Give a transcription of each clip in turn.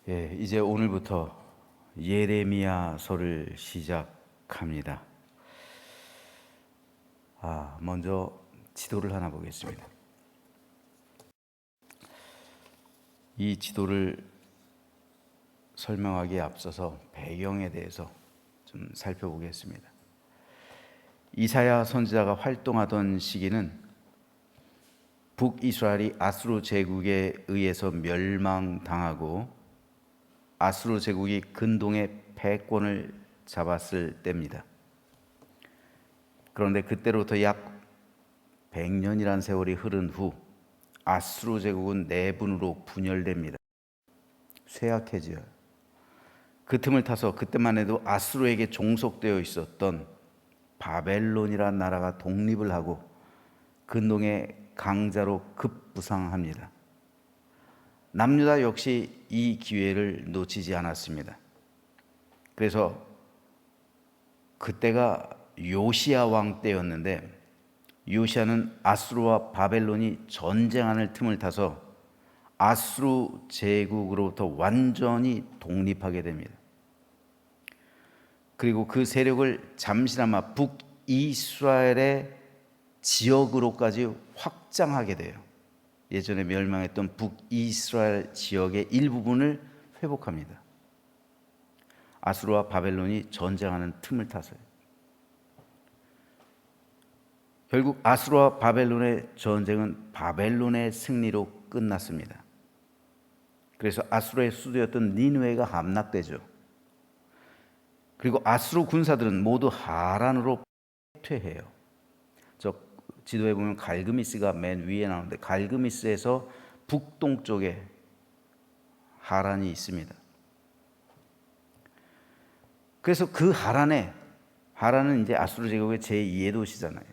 이제 오늘부터 예레미야서를 시작합니다. 먼저 지도를 하나 보겠습니다. 이 지도를 설명하기에 앞서서 배경에 대해서 좀 살펴보겠습니다. 이사야 선지자가 활동하던 시기는 북이스라엘이 아수르 제국에 의해서 멸망당하고 아수르 제국이 근동의 패권을 잡았을 때입니다. 그런데 그때로부터 약 100년이라는 세월이 흐른 후 아수르 제국은 네 분으로 분열됩니다. 쇠약해져요. 그 틈을 타서 그때만 해도 아수르에게 종속되어 있었던 바벨론이라는 나라가 독립을 하고 근동의 강자로 급부상합니다. 남유다 역시 이 기회를 놓치지 않았습니다. 그래서 그때가 요시야 왕 때였는데 요시야는 아수르와 바벨론이 전쟁하는 틈을 타서 아수르 제국으로부터 완전히 독립하게 됩니다. 그리고 그 세력을 잠시나마 북이스라엘의 지역으로까지 확장하게 돼요. 예전에 멸망했던 북이스라엘 지역의 일부분을 회복합니다. 아수르와 바벨론이 전쟁하는 틈을 타서요. 결국 아수르와 바벨론의 전쟁은 바벨론의 승리로 끝났습니다. 그래서 아수르의 수도였던 니느웨가 함락되죠. 그리고 아수르 군사들은 모두 하란으로 퇴해요. 저 지도에 보면 갈그미스가 맨 위에 나오는데 갈그미스에서 북동쪽에 하란이 있습니다. 그래서 그 하란은 이제 아수르 제국의 제2의 도시잖아요.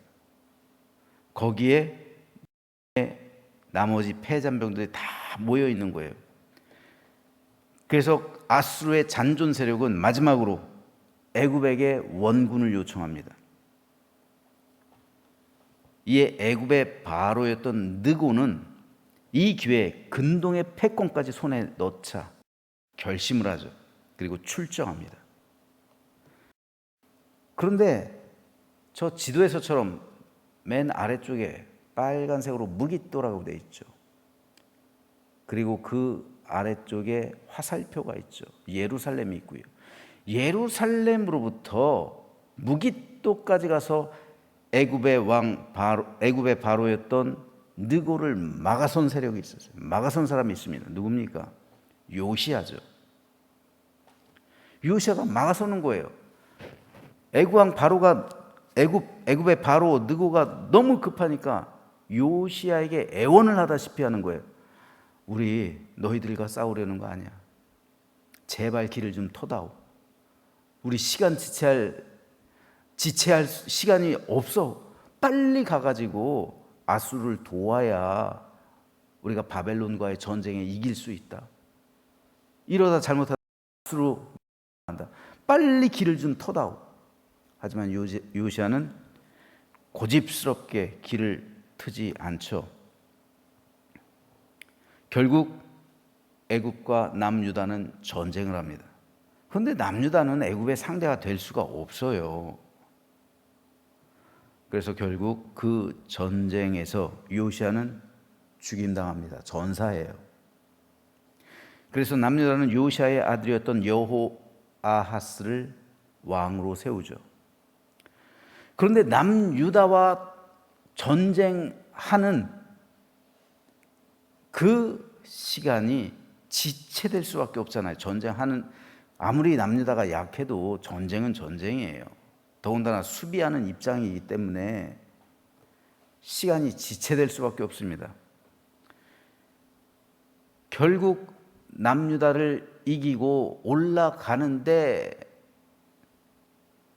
거기에 나머지 패잔병들이 다 모여 있는 거예요. 그래서 아수르의 잔존 세력은 마지막으로 애굽에게 원군을 요청합니다. 이에 애굽의 바로였던 느고는 이 기회에 근동의 패권까지 손에 넣자 결심을 하죠. 그리고 출정합니다. 그런데 저 지도에서처럼 맨 아래쪽에 빨간색으로 무깃도라고 되어 있죠. 그리고 그 아래쪽에 화살표가 있죠. 예루살렘이 있고요. 예루살렘으로부터 무깃도까지 가서 애굽의 바로였던 느고를 막아선 세력이 있었어요. 막아선 사람이 있습니다. 누굽니까? 요시야죠. 요시야가 막아서는 거예요. 애굽의 바로 느고가 너무 급하니까 요시야에게 애원을 하다시피 하는 거예요. 우리 너희들과 싸우려는 거 아니야. 제발 길을 좀 터다오. 우리 지체할 시간이 없어. 빨리 가가지고 아수르를 도와야 우리가 바벨론과의 전쟁에 이길 수 있다. 이러다 잘못하면 아수르 한다. 빨리 길을 좀 터다오. 하지만 요시야는 고집스럽게 길을 트지 않죠. 결국 애굽과 남유다는 전쟁을 합니다. 그런데 남유다는 애굽의 상대가 될 수가 없어요. 그래서 결국 그 전쟁에서 요시야는 죽임당합니다. 전사예요. 그래서 남유다는 요시야의 아들이었던 여호아하스를 왕으로 세우죠. 그런데 남유다와 전쟁하는 그 시간이 지체될 수밖에 없잖아요. 전쟁하는 아무리 남유다가 약해도 전쟁은 전쟁이에요. 더군다나 수비하는 입장이기 때문에 시간이 지체될 수밖에 없습니다. 결국 남유다를 이기고 올라가는데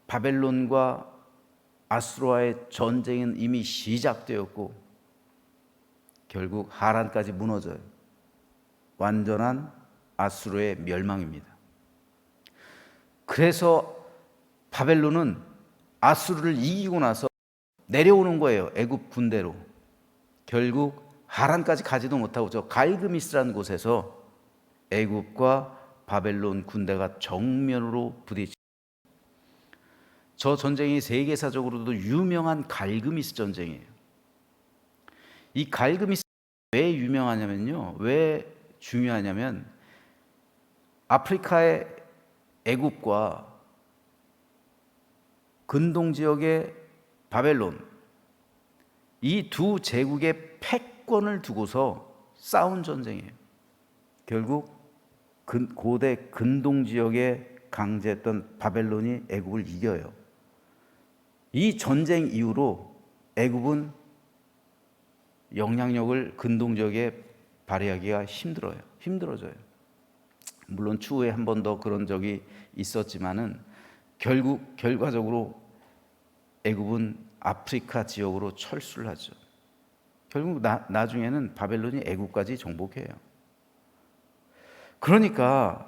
바벨론과 아수르와의 전쟁은 이미 시작되었고 결국 하란까지 무너져요. 완전한 아수르의 멸망입니다. 그래서 바벨론은 아수르를 이기고 나서 내려오는 거예요. 애굽 군대로. 결국 하란까지 가지도 못하고 저 갈그미스라는 곳에서 애굽과 바벨론 군대가 정면으로 부딪히. 저 전쟁이 세계사적으로도 유명한 갈그미스 전쟁이에요. 이 갈그미스 왜 유명하냐면요, 왜 중요하냐면 아프리카의 애굽과 근동 지역의 바벨론, 이 두 제국의 패권을 두고서 싸운 전쟁이에요. 결국 고대 근동 지역에 강제했던 바벨론이 애굽을 이겨요. 이 전쟁 이후로 애굽은 영향력을 근동 지역에 발휘하기가 힘들어져요. 물론 추후에 한 번 더 그런 적이 있었지만은 결과적으로 애굽은 아프리카 지역으로 철수를 하죠. 결국 나중에는 바벨론이 애굽까지 정복해요. 그러니까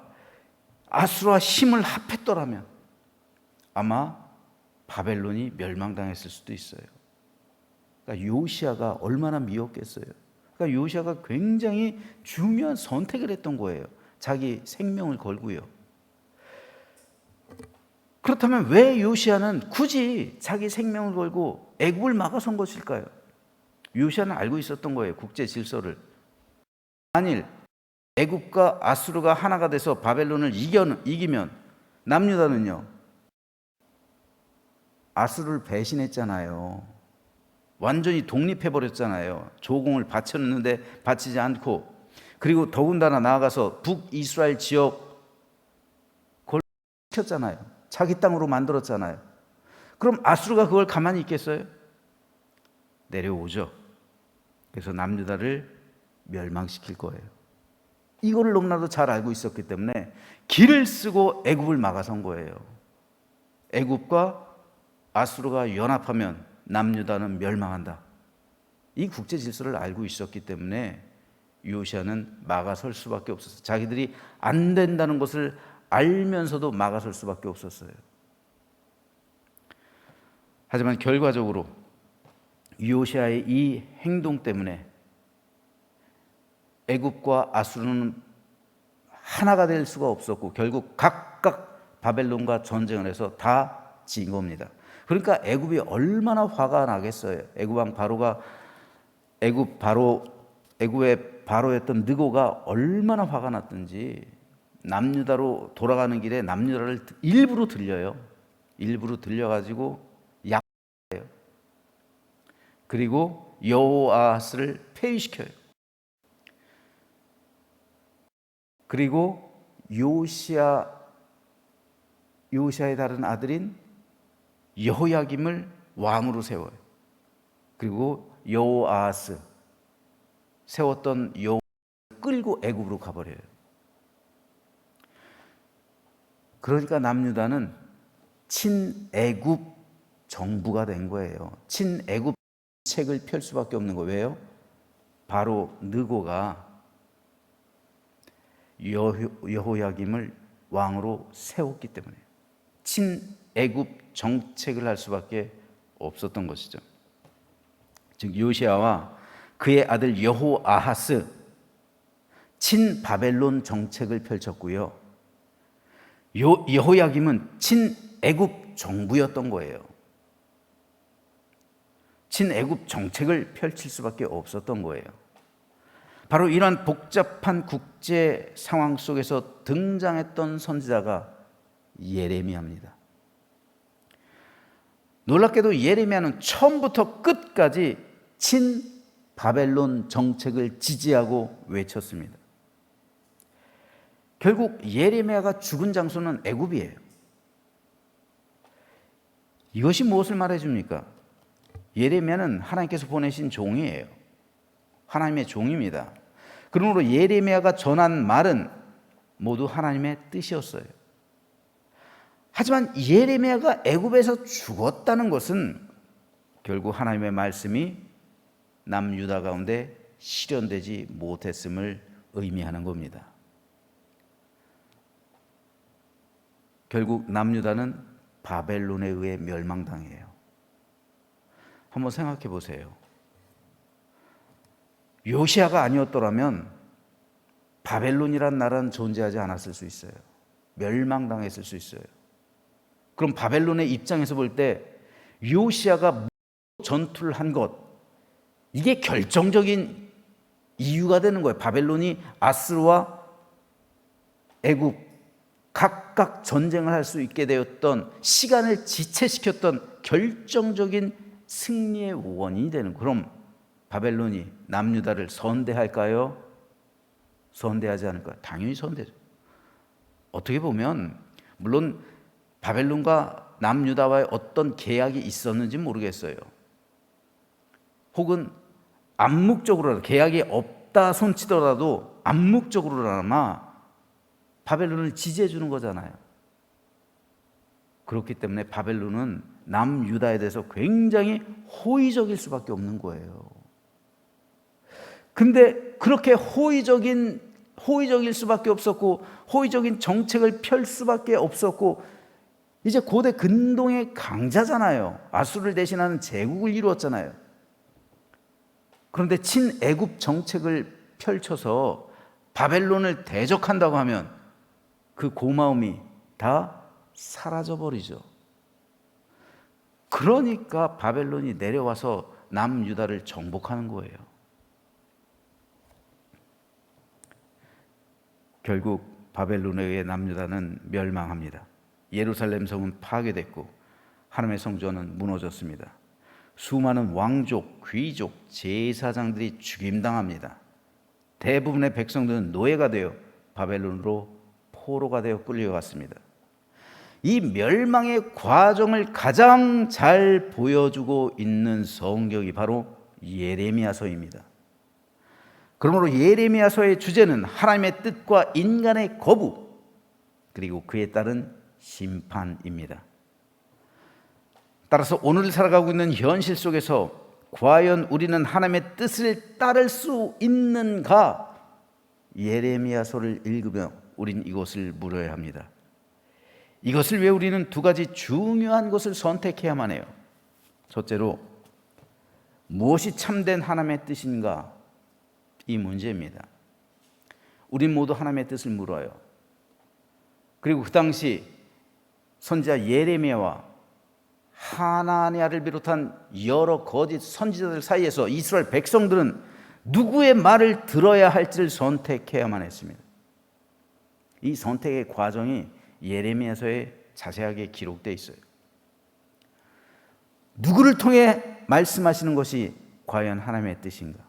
아수르와 힘을 합했더라면 아마 바벨론이 멸망당했을 수도 있어요. 그러니까 요시야가 얼마나 미웠겠어요. 그러니까 요시야가 굉장히 중요한 선택을 했던 거예요. 자기 생명을 걸고요. 그렇다면 왜 요시야는 굳이 자기 생명을 걸고 애굽을 막아선 것일까요? 요시야는 알고 있었던 거예요, 국제 질서를. 만일 애굽과 아수르가 하나가 돼서 바벨론을 이기면 남유다는요, 아수르를 배신했잖아요. 완전히 독립해버렸잖아요. 조공을 바쳤는데 바치지 않고, 그리고 더군다나 나아가서 북이스라엘 지역 그걸 시켰잖아요. 자기 땅으로 만들었잖아요. 그럼 아수르가 그걸 가만히 있겠어요? 내려오죠. 그래서 남유다를 멸망시킬 거예요. 이거를 너무나도 잘 알고 있었기 때문에 길을 쓰고 애굽을 막아선 거예요. 애굽과 아수르가 연합하면 남유다는 멸망한다. 이 국제 질서를 알고 있었기 때문에 요시야는 막아설 수밖에 없었어요. 자기들이 안 된다는 것을 알면서도 막아설 수밖에 없었어요. 하지만 결과적으로 요시야의 이 행동 때문에 애굽과 아수르는 하나가 될 수가 없었고 결국 각각 바벨론과 전쟁을 해서 다 진 겁니다. 그러니까 애굽이 얼마나 화가 나겠어요. 애굽 왕 바로가 애굽의 바로였던 느고가 얼마나 화가 났든지 남유다로 돌아가는 길에 남유다를 일부러 들려요. 일부러 들려가지고 약해요. 그리고 여호아하스를 폐위시켜요. 그리고 요시야의 다른 아들인 여호야김을 왕으로 세워요. 그리고 여호아하스 세웠던 여호아스를 끌고 애굽으로 가버려요. 그러니까 남유다는 친애굽 정부가 된 거예요. 친애굽 책을 펼 수밖에 없는 거예요. 왜요? 바로 느고가 여호야김을 왕으로 세웠기 때문에 친애굽 정책을 할 수밖에 없었던 것이죠. 즉 요시야와 그의 아들 여호아하스 친바벨론 정책을 펼쳤고요. 여호야김은 친애굽 정부였던 거예요. 친애굽 정책을 펼칠 수밖에 없었던 거예요. 바로 이러한 복잡한 국제 상황 속에서 등장했던 선지자가 예레미야입니다. 놀랍게도 예레미야는 처음부터 끝까지 친바벨론 정책을 지지하고 외쳤습니다. 결국 예레미야가 죽은 장소는 애굽이에요. 이것이 무엇을 말해줍니까? 예레미야는 하나님께서 보내신 종이에요. 하나님의 종입니다. 그러므로 예레미야가 전한 말은 모두 하나님의 뜻이었어요. 하지만 예레미야가 애굽에서 죽었다는 것은 결국 하나님의 말씀이 남유다 가운데 실현되지 못했음을 의미하는 겁니다. 결국 남유다는 바벨론에 의해 멸망당해요. 한번 생각해 보세요. 요시야가 아니었더라면 바벨론이란 나라는 존재하지 않았을 수 있어요. 멸망당했을 수 있어요. 그럼 바벨론의 입장에서 볼 때 요시야가 전투를 한 것, 이게 결정적인 이유가 되는 거예요. 바벨론이 아스르와 애굽 각각 전쟁을 할 수 있게 되었던, 시간을 지체시켰던 결정적인 승리의 원인이 되는 거예요. 그럼 바벨론이 남유다를 선대할까요? 선대하지 않을까요? 당연히 선대죠. 어떻게 보면 물론 바벨론과 남유다와의 어떤 계약이 있었는지 모르겠어요. 혹은 암묵적으로라도, 계약이 없다 손치더라도 암묵적으로나마 바벨론을 지지해 주는 거잖아요. 그렇기 때문에 바벨론은 남유다에 대해서 굉장히 호의적일 수밖에 없는 거예요. 근데 그렇게 호의적일 수밖에 없었고, 호의적인 정책을 펼 수밖에 없었고, 이제 고대 근동의 강자잖아요. 아수르를 대신하는 제국을 이루었잖아요. 그런데 친애굽 정책을 펼쳐서 바벨론을 대적한다고 하면 그 고마움이 다 사라져버리죠. 그러니까 바벨론이 내려와서 남유다를 정복하는 거예요. 결국 바벨론에 의해 남유다는 멸망합니다. 예루살렘 성은 파괴됐고 하나님의 성전은 무너졌습니다. 수많은 왕족, 귀족, 제사장들이 죽임당합니다. 대부분의 백성들은 노예가 되어 바벨론으로 포로가 되어 끌려갔습니다. 이 멸망의 과정을 가장 잘 보여주고 있는 성경이 바로 예레미야서입니다. 그러므로 예레미야서의 주제는 하나님의 뜻과 인간의 거부, 그리고 그에 따른 심판입니다. 따라서 오늘 살아가고 있는 현실 속에서 과연 우리는 하나님의 뜻을 따를 수 있는가? 예레미야서를 읽으며 우린 이것을 물어야 합니다. 이것을 위해 우리는 두 가지 중요한 것을 선택해야만 해요. 첫째로, 무엇이 참된 하나님의 뜻인가? 이 문제입니다. 우린 모두 하나님의 뜻을 물어요. 그리고 그 당시 선지자 예레미야와 하나냐를 비롯한 여러 거짓 선지자들 사이에서 이스라엘 백성들은 누구의 말을 들어야 할지를 선택해야만 했습니다. 이 선택의 과정이 예레미야서에 자세하게 기록되어 있어요. 누구를 통해 말씀하시는 것이 과연 하나님의 뜻인가?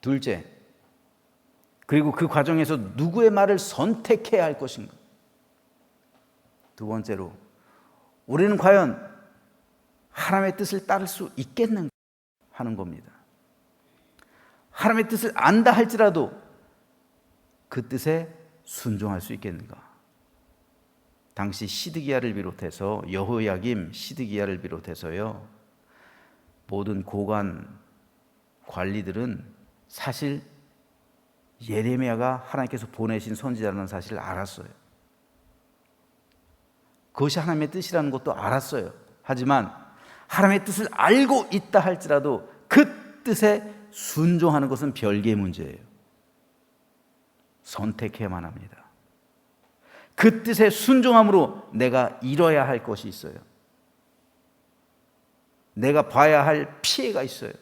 둘째, 그리고 그 과정에서 누구의 말을 선택해야 할 것인가? 두 번째로, 우리는 과연 하나님의 뜻을 따를 수 있겠는가 하는 겁니다. 하나님의 뜻을 안다 할지라도 그 뜻에 순종할 수 있겠는가? 당시 시드기야를 비롯해서 여호야김, 시드기야를 비롯해서요, 모든 고관 관리들은 사실 예레미야가 하나님께서 보내신 선지자라는 사실을 알았어요. 그것이 하나님의 뜻이라는 것도 알았어요. 하지만 하나님의 뜻을 알고 있다 할지라도 그 뜻에 순종하는 것은 별개의 문제예요. 선택해야만 합니다. 그 뜻에 순종함으로 내가 이뤄야 할 것이 있어요. 내가 봐야 할 피해가 있어요.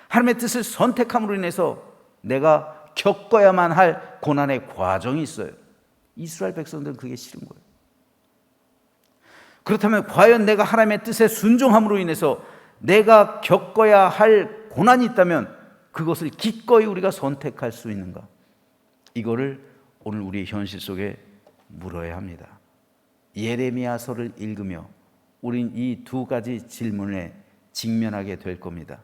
하나님의 뜻을 선택함으로 인해서 내가 겪어야만 할 고난의 과정이 있어요. 이스라엘 백성들은 그게 싫은 거예요. 그렇다면 과연 내가 하나님의 뜻에 순종함으로 인해서 내가 겪어야 할 고난이 있다면 그것을 기꺼이 우리가 선택할 수 있는가? 이거를 오늘 우리의 현실 속에 물어야 합니다. 예레미야서를 읽으며 우린 이 두 가지 질문에 직면하게 될 겁니다.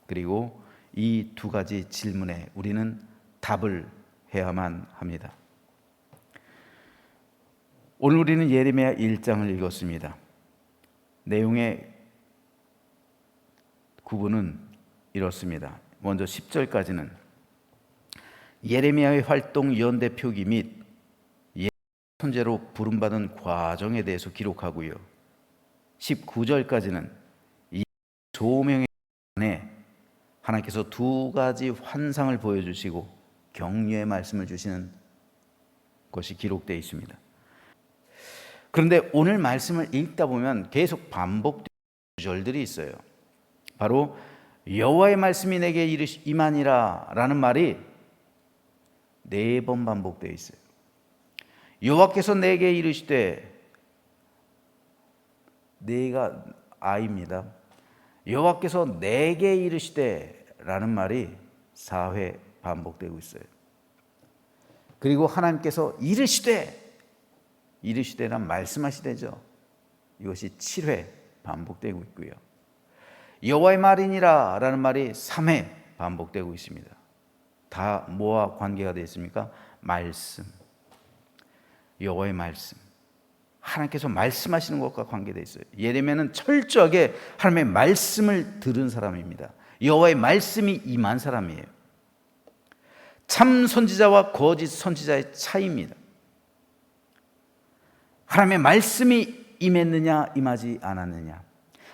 그리고 이 두 가지 질문에 우리는 답을 해야만 합니다. 오늘 우리는 예레미야 1장을 읽었습니다. 내용의 구분은 이렇습니다. 먼저 10절까지는 예레미야의 활동 연대 표기 및 선제로 부름받은 과정에 대해서 기록하고요. 19절까지는 이 소명에 관해 하나님께서 두 가지 환상을 보여주시고 격려의 말씀을 주시는 것이 기록되어 있습니다. 그런데 오늘 말씀을 읽다 보면 계속 반복되는 구절들이 있어요. 바로 여호와의 말씀이 내게 임하니라 라는 말이 4번 반복되어 있어요. 여호와께서 내게 이르시되, 내가 아입니다. 여호와께서 내게 이르시되 라는 말이 4회 반복되고 있어요. 그리고 하나님께서 이르시되란 말씀하시되죠. 이것이 7회 반복되고 있고요. 여호와의 말이니라 라는 말이 3회 반복되고 있습니다. 다 뭐와 관계가 되어 있습니까? 말씀. 여호와의 말씀. 하나님께서 말씀하시는 것과 관계되어 있어요. 예레미야는 철저하게 하나님의 말씀을 들은 사람입니다. 여호와의 말씀이 임한 사람이에요. 참 선지자와 거짓 선지자의 차이입니다. 하나님의 말씀이 임했느냐 임하지 않았느냐,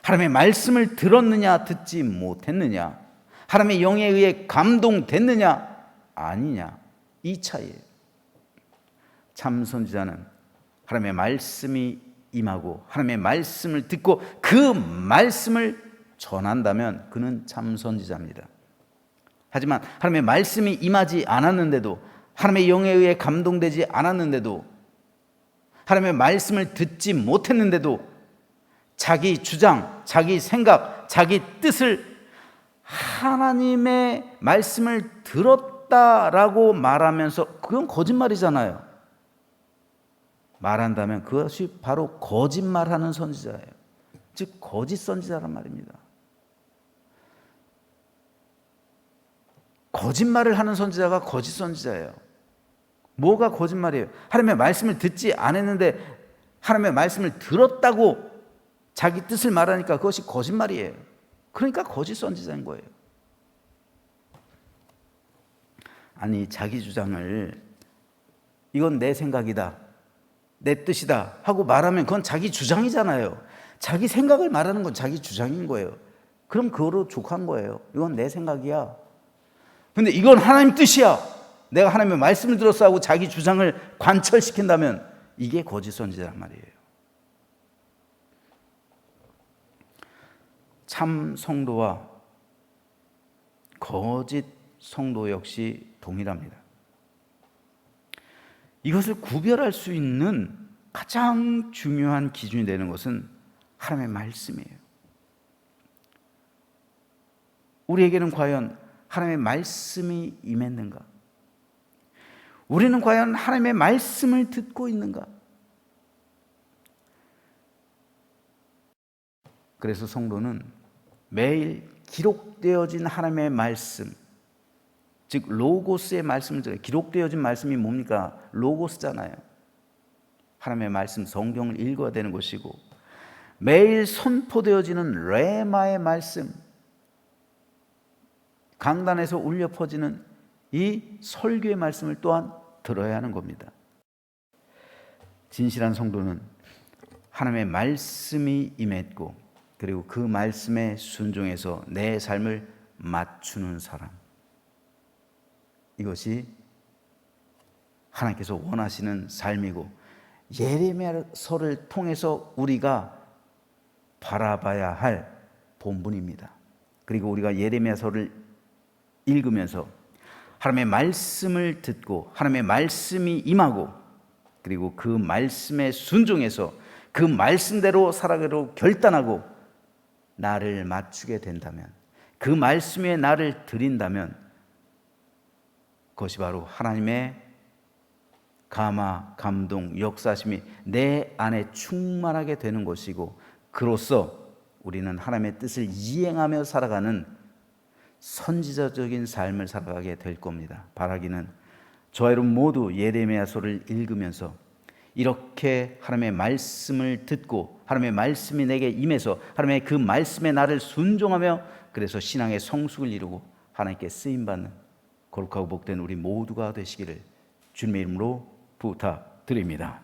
하나님의 말씀을 들었느냐 듣지 못했느냐, 하나님의 영에 의해 감동됐느냐 아니냐, 이 차이예요. 참 선지자는 하나님의 말씀이 임하고 하나님의 말씀을 듣고 그 말씀을 전한다면 그는 참 선지자입니다. 하지만 하나님의 말씀이 임하지 않았는데도, 하나님의 영에 의해 감동되지 않았는데도, 하나님의 말씀을 듣지 못했는데도 자기 주장, 자기 생각, 자기 뜻을 하나님의 말씀을 들었다라고 말하면서, 그건 거짓말이잖아요. 말한다면 그것이 바로 거짓말하는 선지자예요. 즉 거짓 선지자란 말입니다. 거짓말을 하는 선지자가 거짓 선지자예요. 뭐가 거짓말이에요? 하나님의 말씀을 듣지 않았는데 하나님의 말씀을 들었다고 자기 뜻을 말하니까 그것이 거짓말이에요. 그러니까 거짓 선지자인 거예요. 아니, 자기 주장을 이건 내 생각이다, 내 뜻이다 하고 말하면 그건 자기 주장이잖아요. 자기 생각을 말하는 건 자기 주장인 거예요. 그럼 그거로 족한 거예요. 이건 내 생각이야. 근데 이건 하나님 뜻이야, 내가 하나님의 말씀을 들었어 하고 자기 주장을 관철시킨다면 이게 거짓 선지자란 말이에요. 참 성도와 거짓 성도 역시 동일합니다. 이것을 구별할 수 있는 가장 중요한 기준이 되는 것은 하나님의 말씀이에요. 우리에게는 과연 하나님의 말씀이 임했는가? 우리는 과연 하나님의 말씀을 듣고 있는가? 그래서 성도는 매일 기록되어진 하나님의 말씀, 즉 로고스의 말씀을 들어요. 기록되어진 말씀이 뭡니까? 로고스잖아요. 하나님의 말씀, 성경을 읽어야 되는 것이고, 매일 선포되어지는 레마의 말씀, 강단에서 울려 퍼지는 이 설교의 말씀을 또한 들어야 하는 겁니다. 진실한 성도는 하나님의 말씀이 임했고, 그리고 그 말씀에 순종해서 내 삶을 맞추는 사람, 이것이 하나님께서 원하시는 삶이고 예레미야서를 통해서 우리가 바라봐야 할 본분입니다. 그리고 우리가 예레미야서를 읽으면서 하나님의 말씀을 듣고 하나님의 말씀이 임하고, 그리고 그 말씀에 순종해서 그 말씀대로 살아가기로 결단하고 나를 맞추게 된다면, 그 말씀에 나를 드린다면 그것이 바로 하나님의 감화, 감동, 역사심이 내 안에 충만하게 되는 것이고, 그로써 우리는 하나님의 뜻을 이행하며 살아가는 선지자적인 삶을 살아가게 될 겁니다. 바라기는 저와 여러분 모두 예레미야서를 읽으면서 이렇게 하나님의 말씀을 듣고 하나님의 말씀이 내게 임해서 하나님의 그 말씀에 나를 순종하며, 그래서 신앙의 성숙을 이루고 하나님께 쓰임받는 거룩하고 복된 우리 모두가 되시기를 주님의 이름으로 부탁드립니다.